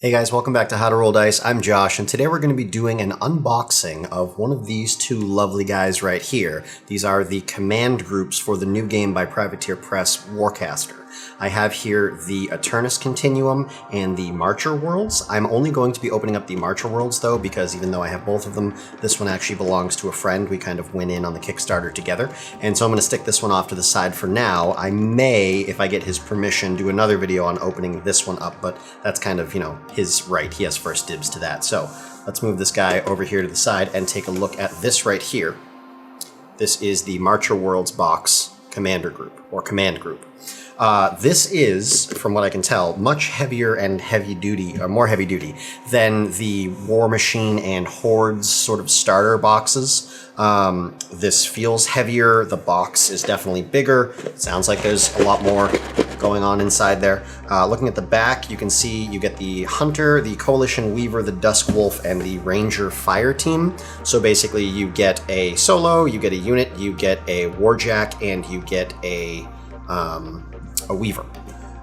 Hey guys, welcome back to How to Roll Dice. I'm Josh, and today we're going to be doing an unboxing of one of these two lovely guys right here. These are the command groups for the new game by Privateer Press, Warcaster. I have here the Eternus Continuum and the Marcher Worlds. I'm only going to be opening up the Marcher Worlds though, because even though I have both of them, this one actually belongs to a friend. We kind of went in on the Kickstarter together, and so I'm going to stick this one off to the side for now. I may, if I get his permission, do another video on opening this one up, but that's kind of, his right. He has first dibs to that. So let's move this guy over here to the side and take a look at this right here. This is the Marcher Worlds box commander group, or command group. This is, from what I can tell, much heavier and more heavy duty than the Warmachine and Hordes sort of starter boxes. This feels heavier. The box is definitely bigger. It sounds like there's a lot more going on inside there. Looking at the back, you can see you get the Hunter, the Coalition Weaver, the Dusk Wolf, and the Ranger Fire Team. So basically you get a solo, you get a unit, you get a Warjack, and you get a Weaver.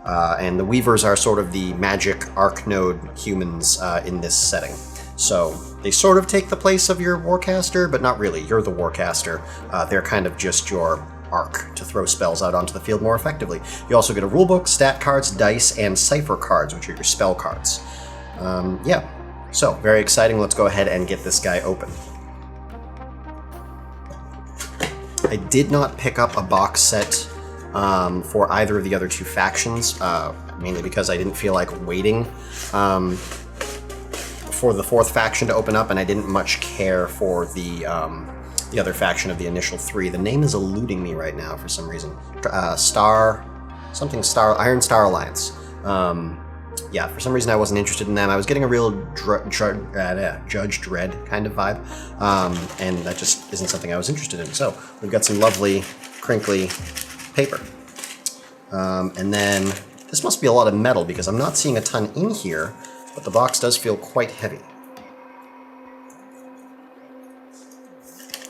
And the Weavers are sort of the magic arc node humans in this setting. So they sort of take the place of your Warcaster, but not really. You're the Warcaster. They're kind of just your arc to throw spells out onto the field more effectively. You also get a rulebook, stat cards, dice, and Cipher cards, which are your spell cards. So very exciting. Let's go ahead and get this guy open. I did not pick up a box set for either of the other two factions, mainly because I didn't feel like waiting for the fourth faction to open up, and I didn't much care for the other faction of the initial three. The name is eluding me right now for some reason. Iron Star Alliance. Yeah, for some reason I wasn't interested in them. I was getting a real Judge Dredd kind of vibe, and that just isn't something I was interested in. So we've got some lovely, crinkly paper. And then this must be a lot of metal because I'm not seeing a ton in here, but the box does feel quite heavy.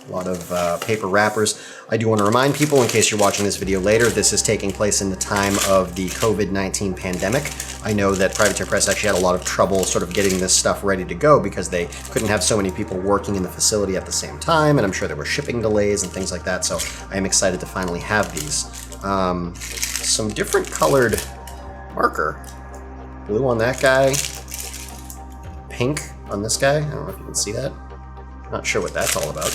A lot of paper wrappers. I do want to remind people, in case you're watching this video later, this is taking place in the time of the COVID-19 pandemic. I know that Privateer Press actually had a lot of trouble sort of getting this stuff ready to go because they couldn't have so many people working in the facility at the same time, and I'm sure there were shipping delays and things like that, so I am excited to finally have these. Some different colored marker. Blue on that guy, pink on this guy. I don't know if you can see that. Not sure what that's all about.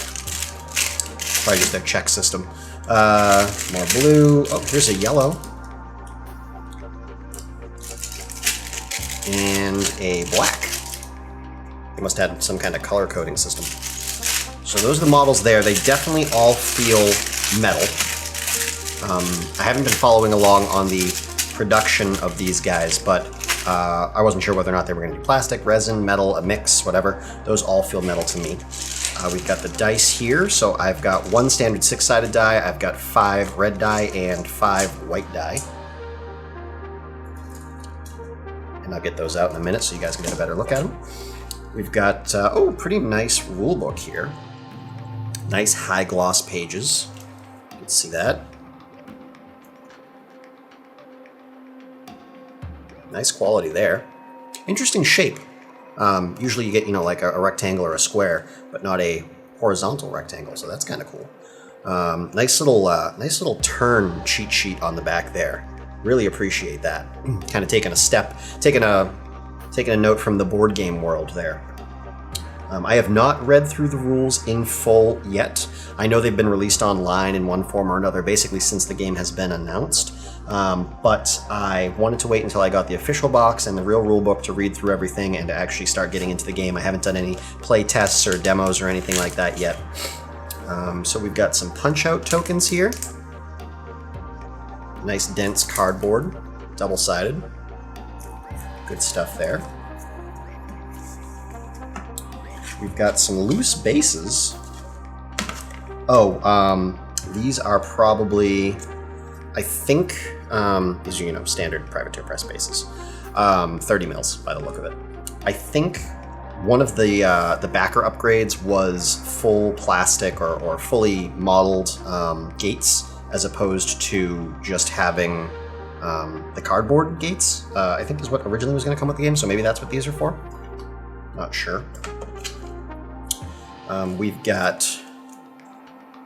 Probably just their check system. More blue. Oh, here's a yellow. And a black. They must have had some kind of color coding system. So those are the models there. They definitely all feel metal. I haven't been following along on the production of these guys, but I wasn't sure whether or not they were going to be plastic, resin, metal, a mix, whatever. Those all feel metal to me. We've got the dice here, so I've got one standard 6-sided die, I've got 5 red die, and 5 white die. And I'll get those out in a minute so you guys can get a better look at them. We've got, pretty nice rule book here. Nice high gloss pages. You can see that. Nice quality there. Interesting shape. Usually you get, like a rectangle or a square, but not a horizontal rectangle, so that's kind of cool. Nice little turn cheat sheet on the back there. Really appreciate that. Kind of taking a note from the board game world there. I have not read through the rules in full yet. I know they've been released online in one form or another, basically since the game has been announced. But I wanted to wait until I got the official box and the real rulebook to read through everything and to actually start getting into the game. I haven't done any play tests or demos or anything like that yet. So we've got some punch-out tokens here. Nice dense cardboard, double-sided. Good stuff there. We've got some loose bases. These are probably, I think, these are, standard Privateer Press bases. 30 mils by the look of it. I think one of the backer upgrades was full plastic or fully modeled gates, as opposed to just having the cardboard gates, I think is what originally was going to come with the game, so maybe that's what these are for. Not sure. We've got,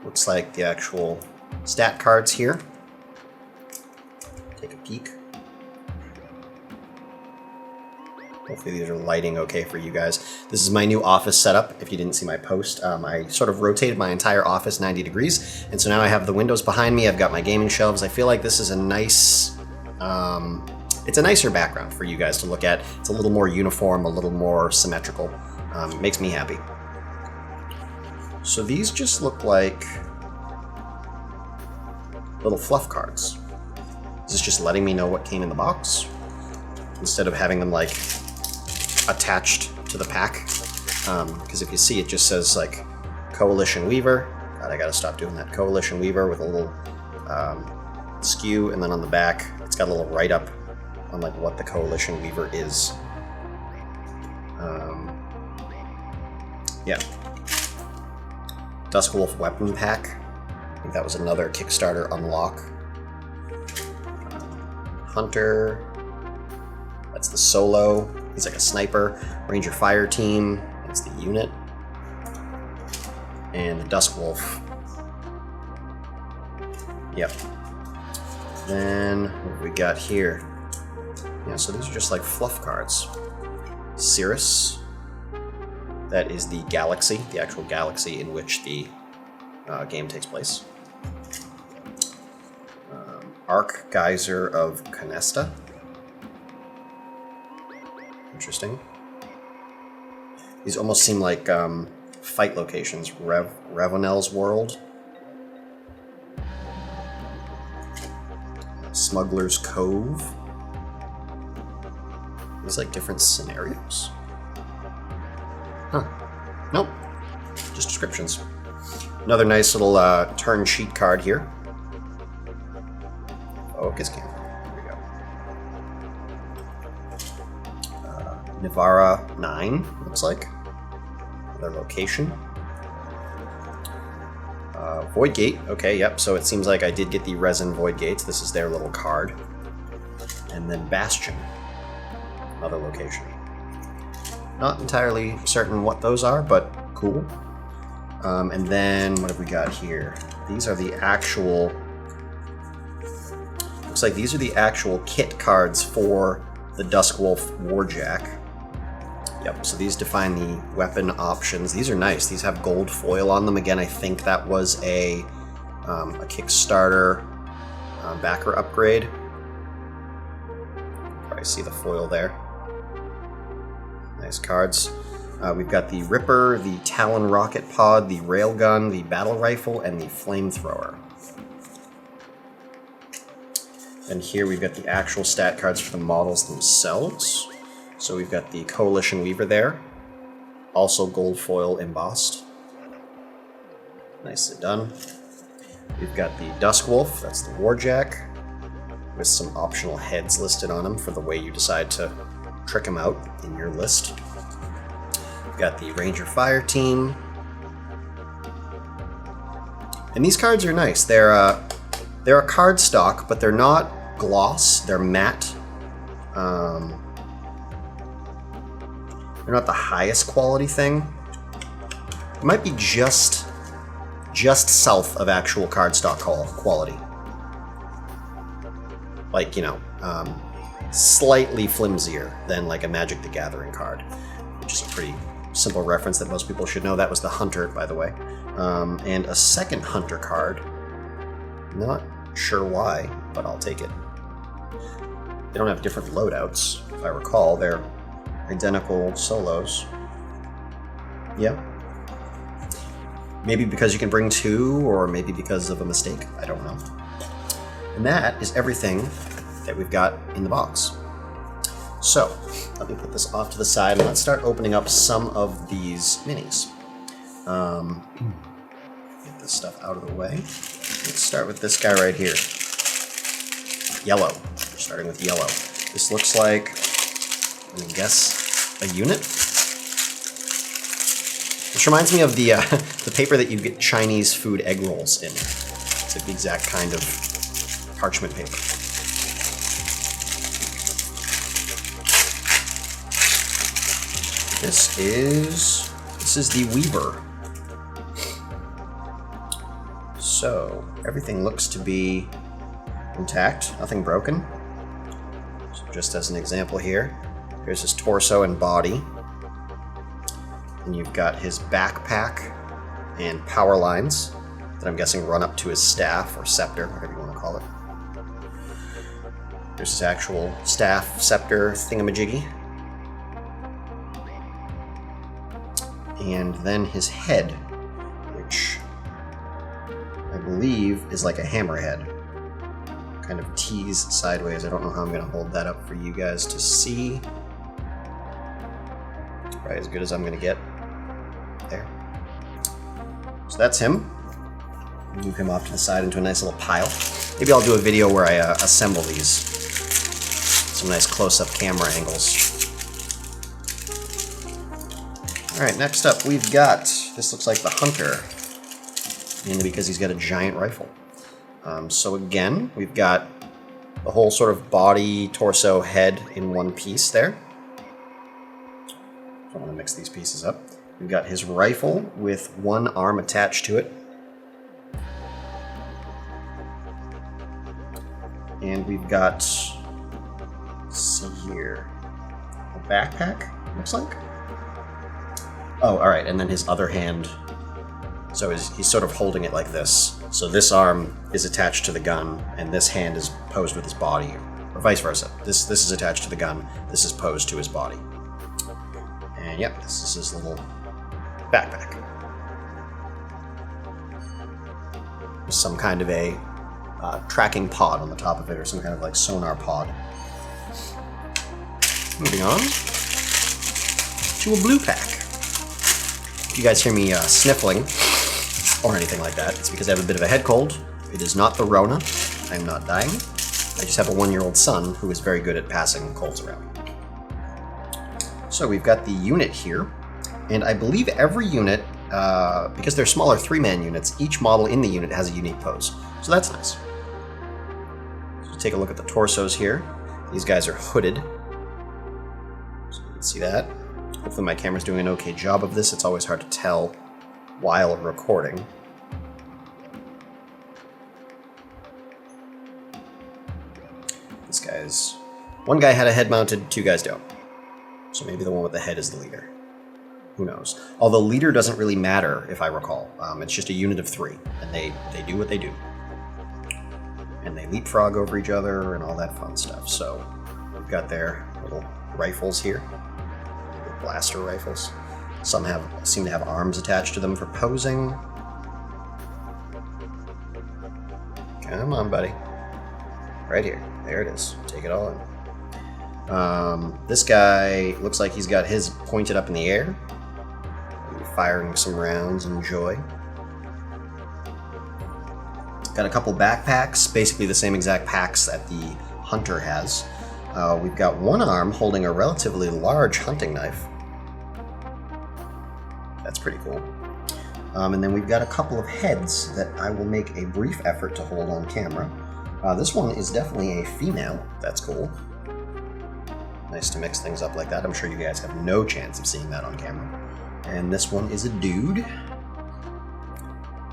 looks like the actual stat cards here. Take a peek. Hopefully these are lighting okay for you guys. This is my new office setup, if you didn't see my post. I sort of rotated my entire office 90 degrees, and so now I have the windows behind me, I've got my gaming shelves. I feel like this is a nice, it's a nicer background for you guys to look at. It's a little more uniform, a little more symmetrical. Makes me happy. So these just look like little fluff cards. Is this just letting me know what came in the box? Instead of having them like attached to the pack, because if you see, it just says like Coalition Weaver. God, I gotta stop doing that. Coalition Weaver with a little skew, and then on the back it's got a little write-up on like what the Coalition Weaver is. Yeah. Duskwolf Weapon Pack. I think that was another Kickstarter unlock. Hunter. That's the solo. He's like a sniper. Ranger Fire Team. That's the unit. And the Duskwolf. Yep. Then what have we got here? Yeah, so these are just like fluff cards. Cirrus. That is the galaxy, the actual galaxy in which the game takes place. Arc Geyser of Canesta. Interesting. These almost seem like fight locations. Ravenel's World. Smuggler's Cove. These like different scenarios. Huh. Nope. Just descriptions. Another nice little turn sheet card here. Focus camera. Nivara 9, looks like. Their location. Void Gate. Okay, yep. So it seems like I did get the resin Void Gates. This is their little card. And then Bastion. Another location. Not entirely certain what those are, but cool. And then what have we got here? These are the actual... Looks like these are the actual kit cards for the Duskwolf Warjack. Yep, so these define the weapon options. These are nice. These have gold foil on them. Again, I think that was a Kickstarter backer upgrade. Probably see the foil there. Nice cards. We've got the Ripper, the Talon Rocket Pod, the Railgun, the Battle Rifle, and the Flamethrower. And here we've got the actual stat cards for the models themselves. So we've got the Coalition Weaver there. Also gold foil embossed. Nicely done. We've got the Duskwolf, that's the Warjack, with some optional heads listed on them for the way you decide to trick them out in your list. We've got the Ranger Fire Team. And these cards are nice. They're a card stock, but they're not gloss, they're matte. They're not the highest quality thing. It might be just south of actual cardstock quality. Like, you know, slightly flimsier than like a Magic the Gathering card, which is a pretty simple reference that most people should know. That was the Hunter, by the way. And a second Hunter card. Not sure why, but I'll take it. They don't have different loadouts, if I recall. They're identical solos. Yeah. Maybe because you can bring two, or maybe because of a mistake. I don't know. And that is everything that we've got in the box. So, let me put this off to the side and let's start opening up some of these minis. Get this stuff out of the way. Let's start with this guy right here. Yellow. Starting with yellow. This looks like, I guess, a unit. Which reminds me of the paper that you get Chinese food egg rolls in. It's like the exact kind of parchment paper. This is the Weaver. So everything looks to be intact, nothing broken. So just as an example here, here's his torso and body. And you've got his backpack and power lines that I'm guessing run up to his staff or scepter, whatever you want to call it. There's his actual staff, scepter, thingamajiggy. And then his head, which I believe is like a hammerhead. Kind of teased sideways. I don't know how I'm going to hold that up for you guys to see. Probably as good as I'm going to get. There. So that's him. Move him off to the side into a nice little pile. Maybe I'll do a video where I assemble these. Some nice close-up camera angles. Alright, next up we've got, this looks like the Hunter, mainly because he's got a giant rifle. So again, we've got the whole sort of body, torso, head in one piece there. I want to mix these pieces up. We've got his rifle with one arm attached to it. And we've got, let's see here, a backpack, looks like. Oh, alright, and then his other hand, so he's sort of holding it like this. So this arm is attached to the gun, and this hand is posed with his body, or vice versa. This is attached to the gun, this is posed to his body. And yep, this is his little backpack. There's some kind of a tracking pod on the top of it, or some kind of like sonar pod. Moving on to a blue pack. If you guys hear me sniffling or anything like that, it's because I have a bit of a head cold. It is not the Rona. I'm not dying. I just have a 1-year-old son who is very good at passing colds around. So we've got the unit here, and I believe every unit, because they're smaller 3-man units, each model in the unit has a unique pose. So that's nice. So take a look at the torsos here. These guys are hooded. So you can see that. Hopefully my camera's doing an okay job of this. It's always hard to tell while recording. This guy's... One guy had a head mounted, 2 guys don't. So maybe the one with the head is the leader. Who knows? Although leader doesn't really matter, if I recall. It's just a unit of 3, and they do what they do. And they leapfrog over each other and all that fun stuff. So we've got their little rifles here. Blaster rifles. Some seem to have arms attached to them for posing. Come on, buddy. Right here. There it is. Take it all in. This guy looks like he's got his pointed up in the air. Firing some rounds. Enjoy. Got a couple backpacks, basically the same exact packs that the Hunter has. We've got one arm holding a relatively large hunting knife. That's pretty cool. And then we've got a couple of heads that I will make a brief effort to hold on camera. This one is definitely a female. That's cool. Nice to mix things up like that. I'm sure you guys have no chance of seeing that on camera. And this one is a dude.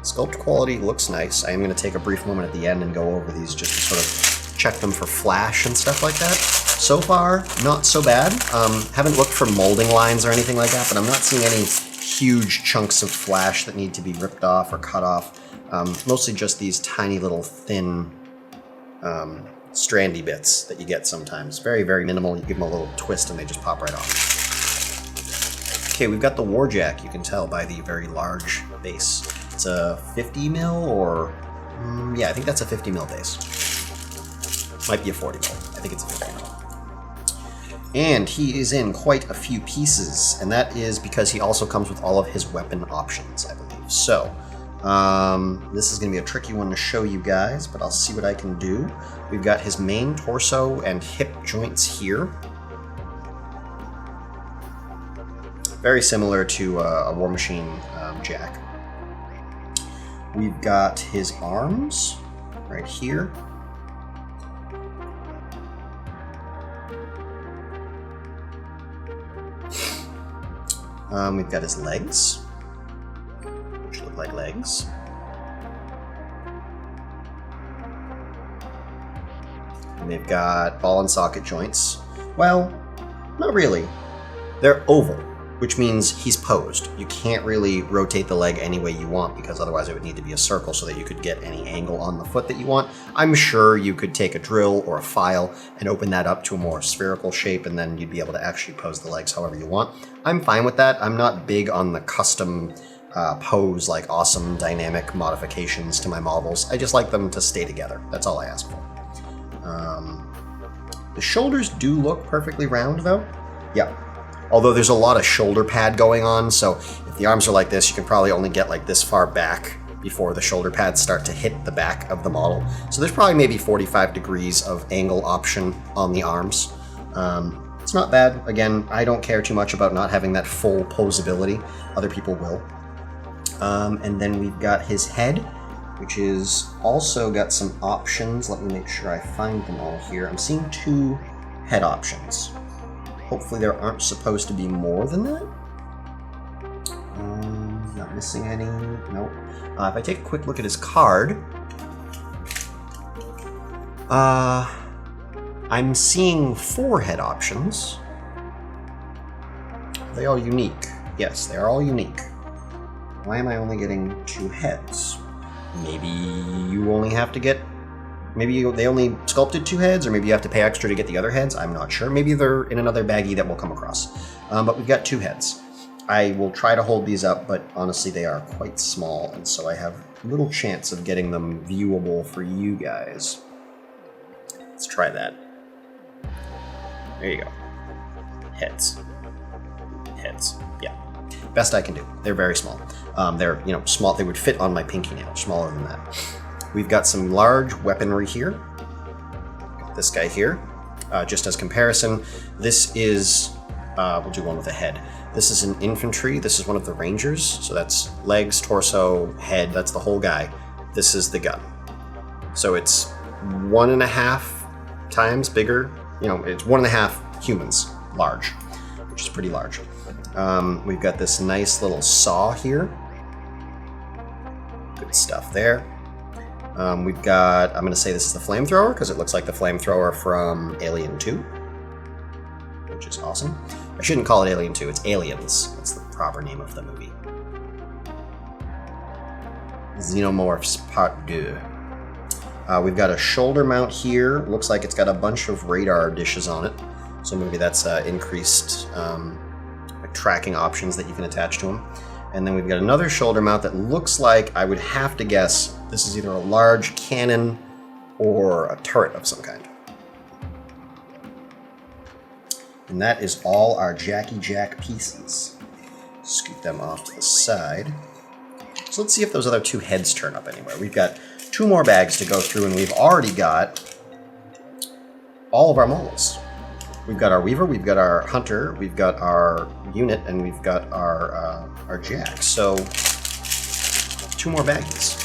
Sculpt quality looks nice. I am going to take a brief moment at the end and go over these just to sort of check them for flash and stuff like that. So far, not so bad. Haven't looked for molding lines or anything like that, but I'm not seeing any huge chunks of flash that need to be ripped off or cut off. Mostly just these tiny little thin strandy bits that you get sometimes. Very, very minimal. You give them a little twist and they just pop right off. Okay, we've got the Warjack, you can tell by the very large base. It's a 50 mil or... yeah, I think that's a 50 mil base. Might be a 40 mil. I think it's a 50 mil. And he is in quite a few pieces, and that is because he also comes with all of his weapon options, I believe. So, this is going to be a tricky one to show you guys, but I'll see what I can do. We've got his main torso and hip joints here. Very similar to a Warmachine Jack. We've got his arms right here. We've got his legs, which look like legs. And they've got ball and socket joints. Well, not really. They're oval, which means he's posed. You can't really rotate the leg any way you want because otherwise it would need to be a circle so that you could get any angle on the foot that you want. I'm sure you could take a drill or a file and open that up to a more spherical shape and then you'd be able to actually pose the legs however you want. I'm fine with that. I'm not big on the custom pose, like awesome dynamic modifications to my models. I just like them to stay together. That's all I ask for. The shoulders do look perfectly round though. Yeah. Although there's a lot of shoulder pad going on, so if the arms are like this, you can probably only get like this far back before the shoulder pads start to hit the back of the model. So there's probably maybe 45 degrees of angle option on the arms. It's not bad. Again, I don't care too much about not having that full posability. Other people will. And then we've got his head, which is also got some options. Let me make sure I find them all here. I'm seeing 2 head options. Hopefully there aren't supposed to be more than that. Not missing any. Nope. If I take a quick look at his card, I'm seeing 4 head options. Are they all unique? Yes, they are all unique. Why am I only getting 2 heads? Maybe you only have to get... Maybe they only sculpted 2 heads, or maybe you have to pay extra to get the other heads. I'm not sure. Maybe they're in another baggie that we'll come across. But we've got 2 heads. I will try to hold these up, but honestly they are quite small, and so I have little chance of getting them viewable for you guys. Let's try that. There you go. Heads. Heads. Yeah. Best I can do. They're very small. They're, small. They would fit on my pinky nail. Smaller than that. We've got some large weaponry here. Got this guy here. Just as comparison, this is, we'll do one with a head. This is an infantry. This is one of the rangers. So that's legs, torso, head. That's the whole guy. This is the gun. So it's 1.5 times bigger. It's 1.5 humans large, which is pretty large. We've got this nice little saw here. Good stuff there. We've got, I'm going to say this is the flamethrower, because it looks like the flamethrower from Alien 2, which is awesome. I shouldn't call it Alien 2, it's Aliens. That's the proper name of the movie. Xenomorphs Part 2. We've got a shoulder mount here. Looks like it's got a bunch of radar dishes on it, so maybe that's increased tracking options that you can attach to them. And then we've got another shoulder mount that looks like, I would have to guess, this is either a large cannon or a turret of some kind. And that is all our Jackie Jack pieces. Scoot them off to the side. So let's see if those other 2 heads turn up anywhere. We've got 2 more bags to go through, and we've already got all of our models. We've got our Weaver, we've got our Hunter, we've got our Unit, and we've got our Jack. So 2 more baggies.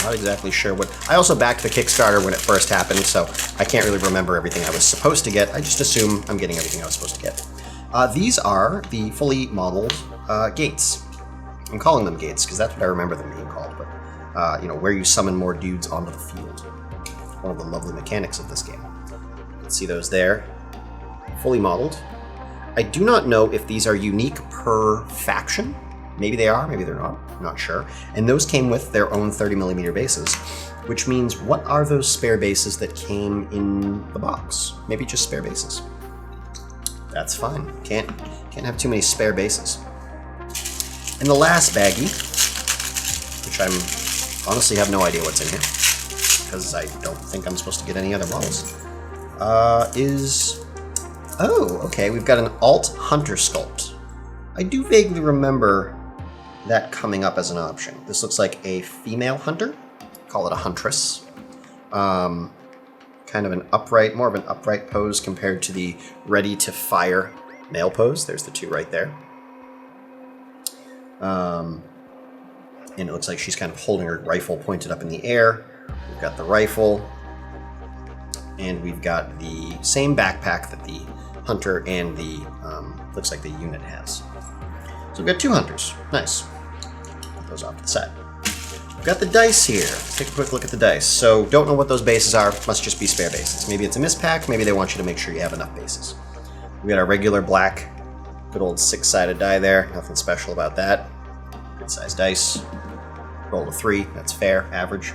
Not exactly sure what... I also backed the Kickstarter when it first happened, so I can't really remember everything I was supposed to get. I just assume I'm getting everything I was supposed to get. These are the fully modeled gates. I'm calling them gates because that's what I remember them being called, but where you summon more dudes onto the field. One of the lovely mechanics of this game. You can see those there. Fully modeled. I do not know if these are unique per faction. Maybe they are, maybe they're not. I'm not sure. And those came with their own 30mm bases, which means what are those spare bases that came in the box? Maybe just spare bases. That's fine. Can't have too many spare bases. And the last baggie, which I'm honestly have no idea what's in here, because I don't think I'm supposed to get any other models, is... Oh, okay, we've got an alt hunter sculpt. I do vaguely remember that coming up as an option. This looks like a female hunter. Call it a huntress. Kind of an upright, more of an upright pose compared to the ready to fire male pose. There's the 2 right there. And it looks like she's kind of holding her rifle pointed up in the air. We've got the rifle, and we've got the same backpack that the hunter and the, looks like the unit has. So we've got 2 hunters. Nice. Put those off to the side. We've got the dice here. Let's take a quick look at the dice. So don't know what those bases are. Must just be spare bases. Maybe it's a mispack. Maybe they want you to make sure you have enough bases. We got our regular black, good old 6-sided die there. Nothing special about that. Good sized dice. Roll a 3. That's fair. Average.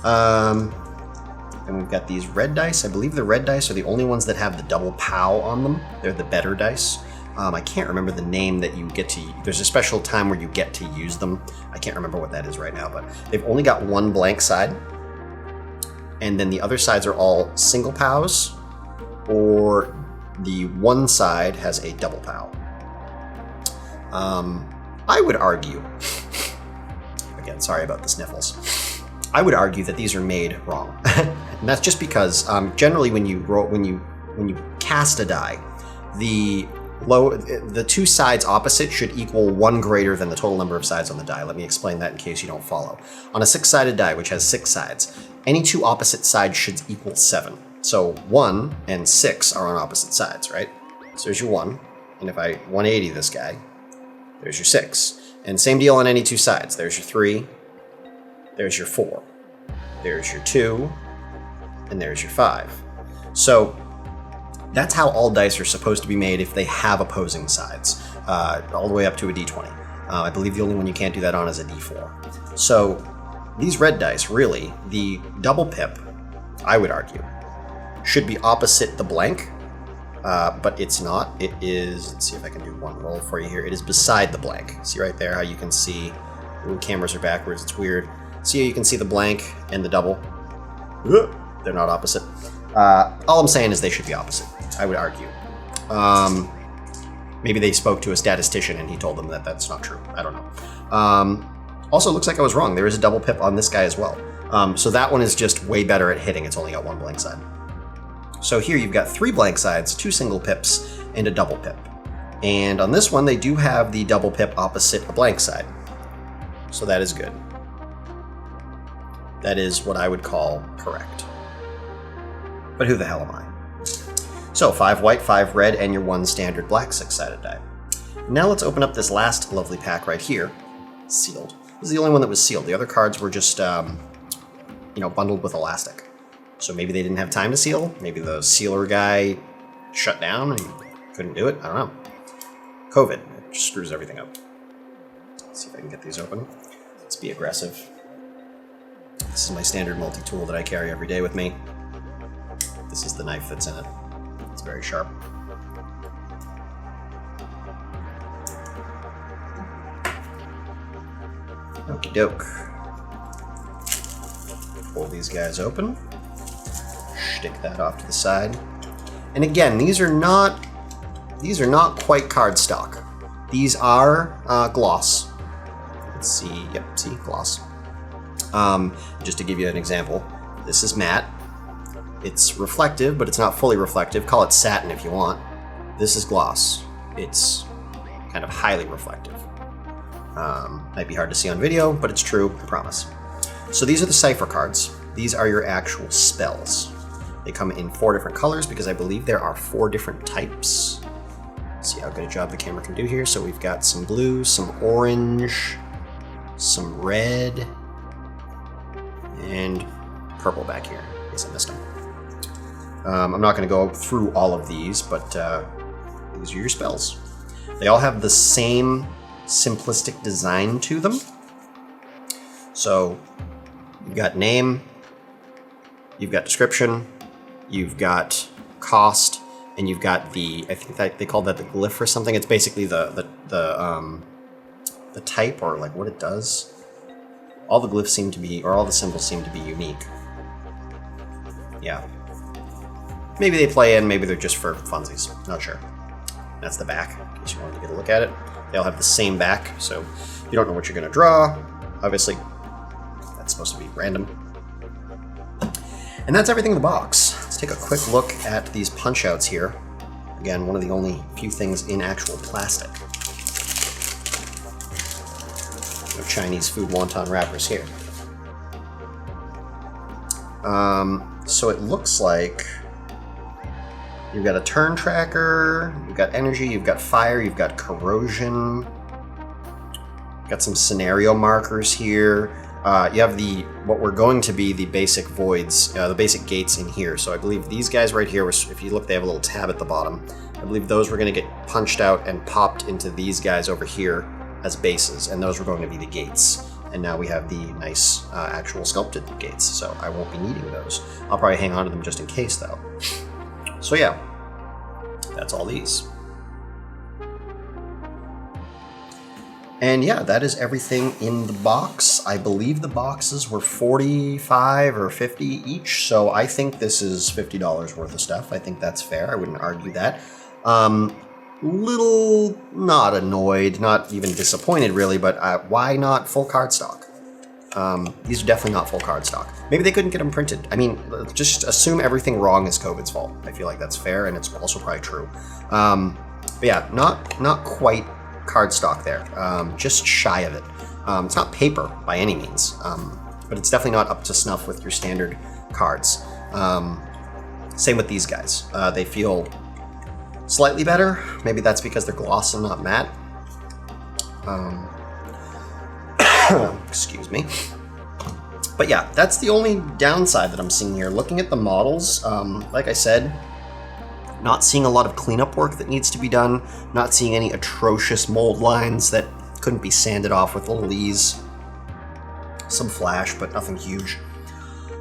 And we've got these red dice. I believe the red dice are the only ones that have the double POW on them. They're the better dice. I can't remember the name that you get to... There's a special time where you get to use them. I can't remember what that is right now, but they've only got one blank side. And then the other sides are all single POWs, or the one side has a double POW. I would argue... Again, sorry about the sniffles. I would argue that these are made wrong. And that's just because generally when you cast a die, the 2 sides opposite should equal 1 greater than the total number of sides on the die. Let me explain that in case you don't follow. On a 6-sided die, which has 6 sides, any 2 opposite sides should equal 7. So 1 and 6 are on opposite sides, right? So there's your 1, and if I 180 this guy, there's your 6. And same deal on any 2 sides. There's your 3, there's your 4, there's your 2, and there's your 5. So that's how all dice are supposed to be made if they have opposing sides, all the way up to a d20. I believe the only one you can't do that on is a d4. So these red dice, really, the double pip, I would argue, should be opposite the blank, but it's not. It is, let's see if I can do one roll for you here. It is beside the blank. See right there how you can see, the cameras are backwards, it's weird. See how you can see the blank and the double? They're not opposite. All I'm saying is they should be opposite, I would argue. Maybe they spoke to a statistician and he told them that that's not true. I don't know. Also, looks like I was wrong. There is a double pip on this guy as well. So that one is just way better at hitting. It's only got 1 blank side. So here you've got 3 blank sides, 2 single pips, and a double pip. And on this one, they do have the double pip opposite a blank side. So that is good. That is what I would call correct. But who the hell am I? So 5 white, 5 red, and your 1 standard black 6-sided die. Now let's open up this last lovely pack right here. Sealed. This is the only one that was sealed. The other cards were just, bundled with elastic. So maybe they didn't have time to seal. Maybe the sealer guy shut down and couldn't do it. I don't know. COVID. It just screws everything up. Let's see if I can get these open. Let's be aggressive. This is my standard multi-tool that I carry every day with me. This is the knife that's in it. It's very sharp. Okie doke. Pull these guys open. Stick that off to the side. And again, these are not quite cardstock. These are gloss. Let's see. Yep, see, gloss. Just to give you an example, this is matte. It's reflective, but it's not fully reflective. Call it satin if you want. This is gloss. It's kind of highly reflective. Might be hard to see on video, but it's true, I promise. So these are the Cipher cards. These are your actual spells. They come in 4 different colors because I believe there are 4 different types. Let's see how good a job the camera can do here. So we've got some blue, some orange, some red, and purple back here, in case I missed them. I'm not going to go through all of these, but these are your spells. They all have the same simplistic design to them. So you've got name, you've got description, you've got cost, and you've got the, I think that they call that the glyph or something. It's basically the type, or like what it does. All the glyphs seem to be, or all the symbols seem to be unique. Yeah. Maybe they play in, maybe they're just for funsies. Not sure. That's the back, in case you wanted to get a look at it. They all have the same back, so you don't know what you're going to draw. Obviously, that's supposed to be random. And that's everything in the box. Let's take a quick look at these punch-outs here. Again, one of the only few things in actual plastic. No Chinese food wonton wrappers here. So it looks like You've got a turn tracker, you've got energy, you've got fire, you've got corrosion. Got some scenario markers here. You have what were going to be the basic voids, the basic gates in here. So I believe these guys right here, if you look, they have a little tab at the bottom. I believe those were going to get punched out and popped into these guys over here as bases, and those were going to be the gates. And now we have the nice actual sculpted gates, so I won't be needing those. I'll probably hang on to them just in case, though. So yeah, that's all these. And yeah, that is everything in the box. I believe the boxes were $45 or $50 each, so I think this is $50 worth of stuff. I think that's fair. I wouldn't argue that. Little not annoyed, not even disappointed really, but why not full cardstock? These are definitely not full cardstock. Maybe they couldn't get them printed. I mean, just assume everything wrong is COVID's fault. I feel like that's fair, and it's also probably true. But yeah, not quite cardstock there, just shy of it. It's not paper by any means, but it's definitely not up to snuff with your standard cards. Same with these guys. They feel slightly better. Maybe that's because they're gloss and not matte. Excuse me. But yeah, that's the only downside that I'm seeing here. Looking at the models, like I said, not seeing a lot of cleanup work that needs to be done, not seeing any atrocious mold lines that couldn't be sanded off with little ease. Some flash, but nothing huge.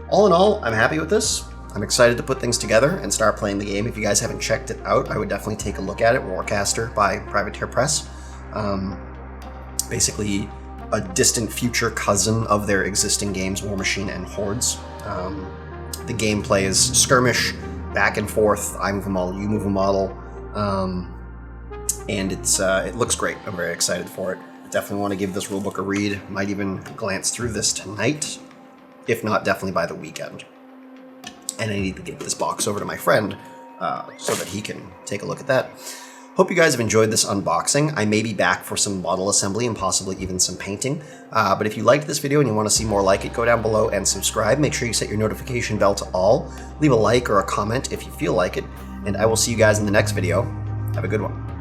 All in all, I'm happy with this. I'm excited to put things together and start playing the game. If you guys haven't checked it out, I would definitely take a look at it. Warcaster by Privateer Press. Basically a distant future cousin of their existing games, Warmachine and Hordes. The gameplay is skirmish, back and forth, I move a model, you move a model, and it looks great. I'm very excited for it. Definitely want to give this rulebook a read. Might even glance through this tonight, if not definitely by the weekend. And I need to get this box over to my friend so that he can take a look at that. Hope you guys have enjoyed this unboxing. I may be back for some model assembly and possibly even some painting. But if you liked this video and you want to see more like it, go down below and subscribe. Make sure you set your notification bell to all. Leave a like or a comment if you feel like it. And I will see you guys in the next video. Have a good one.